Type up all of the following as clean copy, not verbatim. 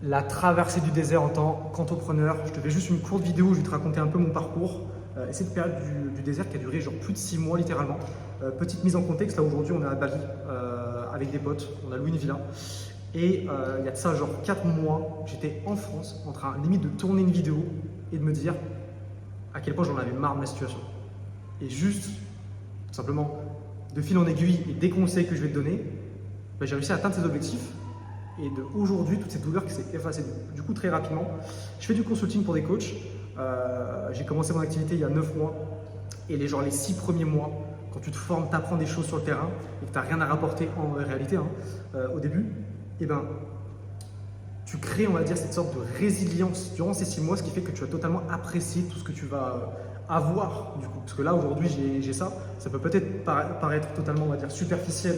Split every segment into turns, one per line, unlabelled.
la traversée du désert en tant qu'entrepreneur. Je te fais juste une courte vidéo où je vais te raconter un peu mon parcours. Et cette période du désert qui a duré genre plus de 6 mois littéralement. Petite mise en contexte, là aujourd'hui on est à Bali avec des potes, on a loué une villa. Et il y a de ça genre 4 mois, j'étais en France en train limite de tourner une vidéo et de me dire à quel point j'en avais marre de ma situation. Et juste, tout simplement, de fil en aiguille et des conseils que je vais te donner, ben, j'ai réussi à atteindre ces objectifs. Et aujourd'hui, toute cette douleur qui s'est effacée. Du coup, très rapidement, je fais du consulting pour des coachs. J'ai commencé mon activité il y a 9 mois. Et les 6 premiers mois, quand tu te formes, tu apprends des choses sur le terrain et que tu n'as rien à rapporter en réalité au début, et ben, tu crées, on va dire, cette sorte de résilience durant ces 6 mois, ce qui fait que tu vas totalement apprécier tout ce que tu vas avoir du coup. Parce que là, aujourd'hui, j'ai ça. Ça peut peut-être paraître totalement, on va dire, superficiel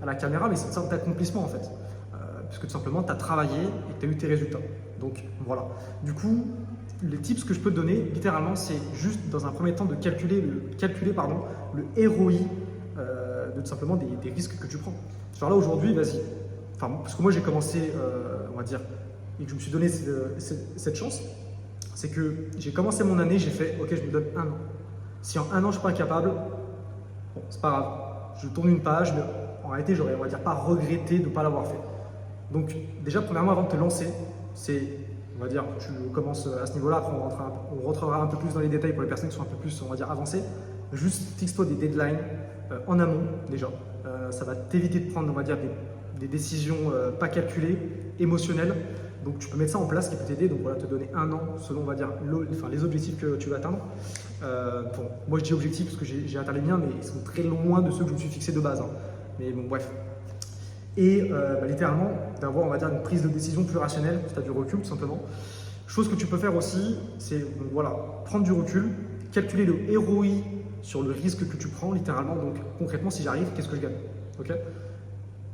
à la caméra, mais c'est une sorte d'accomplissement en fait. Puisque tout simplement, tu as travaillé et tu as eu tes résultats. Donc voilà. Du coup, les tips que je peux te donner, littéralement, c'est juste dans un premier temps de calculer le ROI de tout simplement des risques que tu prends. Genre là, aujourd'hui, vas-y. Enfin, parce que moi, j'ai commencé, on va dire, et que je me suis donné cette chance, c'est que j'ai commencé mon année, j'ai fait, ok, je me donne 1 an. Si en 1 an, je ne suis pas capable, bon, c'est pas grave. Je tourne une page, mais en réalité, j'aurais, on va dire, pas regretté de ne pas l'avoir fait. Donc déjà, premièrement, avant de te lancer, c'est, on va dire, tu commences à ce niveau-là, après on rentrera un peu plus dans les détails pour les personnes qui sont un peu plus, on va dire, avancées. Juste fixe-toi des deadlines en amont, déjà. Ça va t'éviter de prendre, on va dire, des décisions pas calculées, émotionnelles. Donc tu peux mettre ça en place qui peut t'aider, donc voilà, te donner 1 an selon, on va dire, les objectifs que tu veux atteindre. Bon, moi je dis objectifs parce que j'ai atteint les miens, mais ils sont très loin de ceux que je me suis fixé de base. Mais bon, bref. Et littéralement, d'avoir, on va dire, une prise de décision plus rationnelle, si tu as du recul tout simplement. Chose que tu peux faire aussi, c'est donc, voilà, prendre du recul, calculer le ROI sur le risque que tu prends, littéralement. Donc concrètement, si j'arrive, qu'est-ce que je gagne, okay.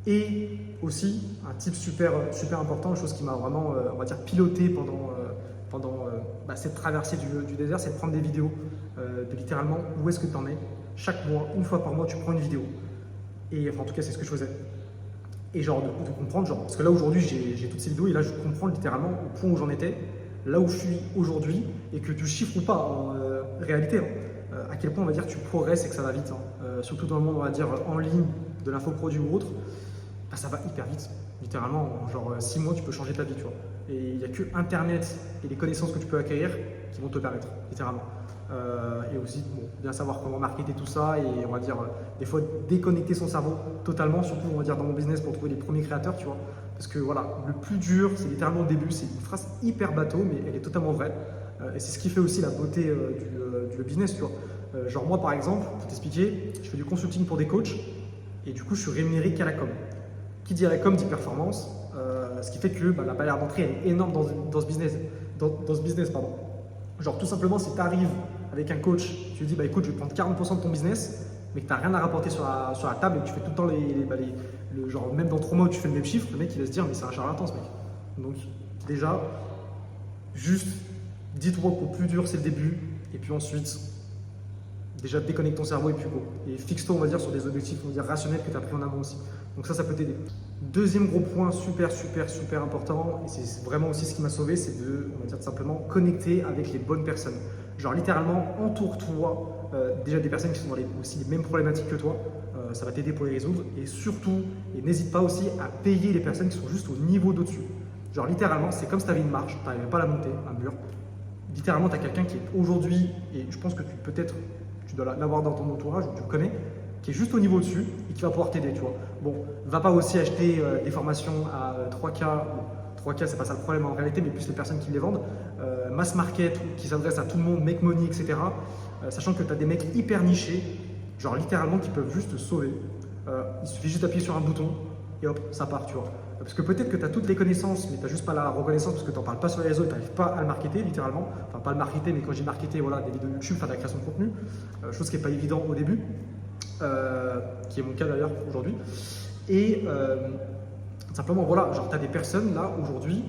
Et aussi, un tip super important, une chose qui m'a vraiment, on va dire, piloté pendant cette traversée du désert, c'est de prendre des vidéos de littéralement où est-ce que tu en es. Chaque mois, une fois par mois, tu prends une vidéo. Et enfin, en tout cas, c'est ce que je faisais. Et genre de comprendre, parce que là aujourd'hui j'ai toutes ces vidéos et là je comprends littéralement au point où j'en étais, là où je suis aujourd'hui et que tu chiffres ou pas en réalité, à quel point on va dire tu progresses et que ça va vite, surtout dans le monde on va dire en ligne, de l'infoproduit ou autre, bah, ça va hyper vite, littéralement en genre 6 mois tu peux changer ta vie, tu vois. Et il n'y a que internet et les connaissances que tu peux acquérir qui vont te permettre, littéralement. Et aussi bon, bien savoir comment marketer tout ça et on va dire des fois déconnecter son cerveau totalement, surtout on va dire dans mon business pour trouver les premiers créateurs, tu vois, parce que voilà, le plus dur c'est littéralement le début, c'est une phrase hyper bateau mais elle est totalement vraie et c'est ce qui fait aussi la beauté du business, tu vois. Genre moi par exemple, pour t'expliquer, je fais du consulting pour des coachs et du coup je suis rémunéré qu'à la com. Qui dit à la com dit performance, ce qui fait que la barrière d'entrée est énorme dans ce business, dans ce business pardon. Genre tout simplement si tu arrives avec un coach, tu lui dis bah écoute je vais prendre 40% de ton business mais que tu n'as rien à rapporter sur la table et que tu fais tout le temps genre même dans 3 mois où tu fais le même chiffre, le mec il va se dire mais c'est un charlatan ce mec. Donc déjà juste dis-toi qu'au plus dur c'est le début et puis ensuite déjà déconnecte ton cerveau et puis go. Et fixe-toi on va dire sur des objectifs on va dire rationnels que tu as pris en amont aussi. Donc ça peut t'aider. Deuxième gros point super important, et c'est vraiment aussi ce qui m'a sauvé, c'est de, on va dire tout simplement, connecter avec les bonnes personnes. Genre littéralement, entoure-toi déjà des personnes qui sont dans aussi les mêmes problématiques que toi, ça va t'aider pour les résoudre. Et surtout, et n'hésite pas aussi à payer les personnes qui sont juste au niveau d'au-dessus. Genre littéralement, c'est comme si tu avais une marche, tu n'arrivais pas à la monter, un mur. Littéralement, tu as quelqu'un qui est aujourd'hui, et je pense que tu dois l'avoir dans ton entourage, ou tu le connais, qui est juste au niveau dessus et qui va pouvoir t'aider, tu vois. Bon, va pas aussi acheter des formations à 3K, bon, 3K c'est pas ça le problème en réalité, mais plus les personnes qui les vendent, mass market qui s'adresse à tout le monde, make money, etc. Sachant que tu as des mecs hyper nichés, genre littéralement qui peuvent juste te sauver. Il suffit juste d'appuyer sur un bouton et hop, ça part, tu vois. Parce que peut-être que tu as toutes les connaissances, mais tu n'as juste pas la reconnaissance parce que tu n'en parles pas sur les réseaux et tu n'arrives pas à le marketer, littéralement. Enfin, pas à le marketer, mais quand j'ai marketé, voilà, des vidéos YouTube, faire de la création de contenu, chose qui n'est pas évident au début. Qui est mon cas d'ailleurs aujourd'hui. Et simplement, voilà, genre tu as des personnes là aujourd'hui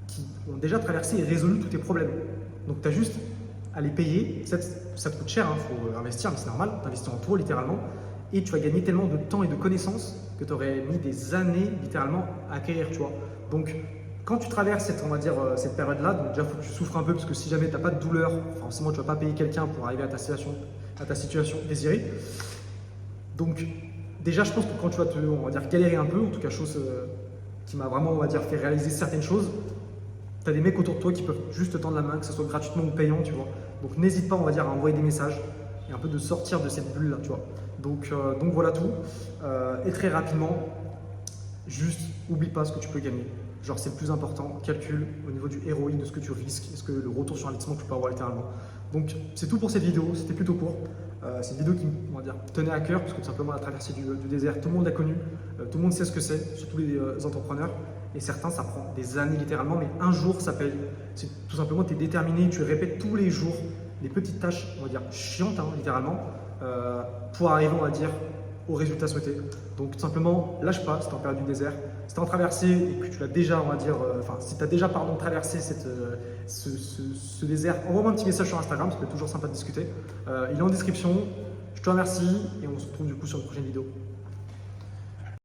qui ont déjà traversé et résolu tous tes problèmes. Donc tu as juste à les payer. Ça te coûte cher, il faut investir, mais c'est normal. Tu investis en toi littéralement et tu vas gagner tellement de temps et de connaissances que tu aurais mis des années littéralement à acquérir, tu vois. Donc, quand tu traverses cette, on va dire, cette période-là, donc déjà, il faut que tu souffres un peu parce que si jamais tu n'as pas de douleur, forcément, tu ne vas pas payer quelqu'un pour arriver à ta situation désirée. Donc, déjà, je pense que quand tu vas te, on va dire, galérer un peu, en tout cas, chose qui m'a vraiment, on va dire, fait réaliser certaines choses, tu as des mecs autour de toi qui peuvent juste te tendre la main, que ce soit gratuitement ou payant, tu vois. Donc, n'hésite pas, on va dire, à envoyer des messages et un peu de sortir de cette bulle-là, tu vois. Donc voilà tout. Et très rapidement, juste oublie pas ce que tu peux gagner. Genre, c'est le plus important. Calcule au niveau du ROI de ce que tu risques, est-ce que le retour sur investissement que tu peux avoir littéralement. Donc, c'est tout pour cette vidéo. C'était plutôt court. C'est une vidéo qui, on va dire, tenait à cœur parce que tout simplement la traversée du désert, tout le monde l'a connu, tout le monde sait ce que c'est, surtout les entrepreneurs. Et certains, ça prend des années littéralement, mais un jour, ça paye. C'est tout simplement, tu es déterminé, tu répètes tous les jours des petites tâches, on va dire, chiantes, hein, littéralement, pour arriver, on va dire, au résultat souhaité. Donc tout simplement, lâche pas, si tu es en période du désert. Si tu es en traversée et que tu l'as déjà, on va dire, si tu as déjà traversé ce désert, envoie-moi un petit message sur Instagram, ça peut être toujours sympa de discuter. Il est en description. Je te remercie et on se retrouve du coup sur une prochaine vidéo.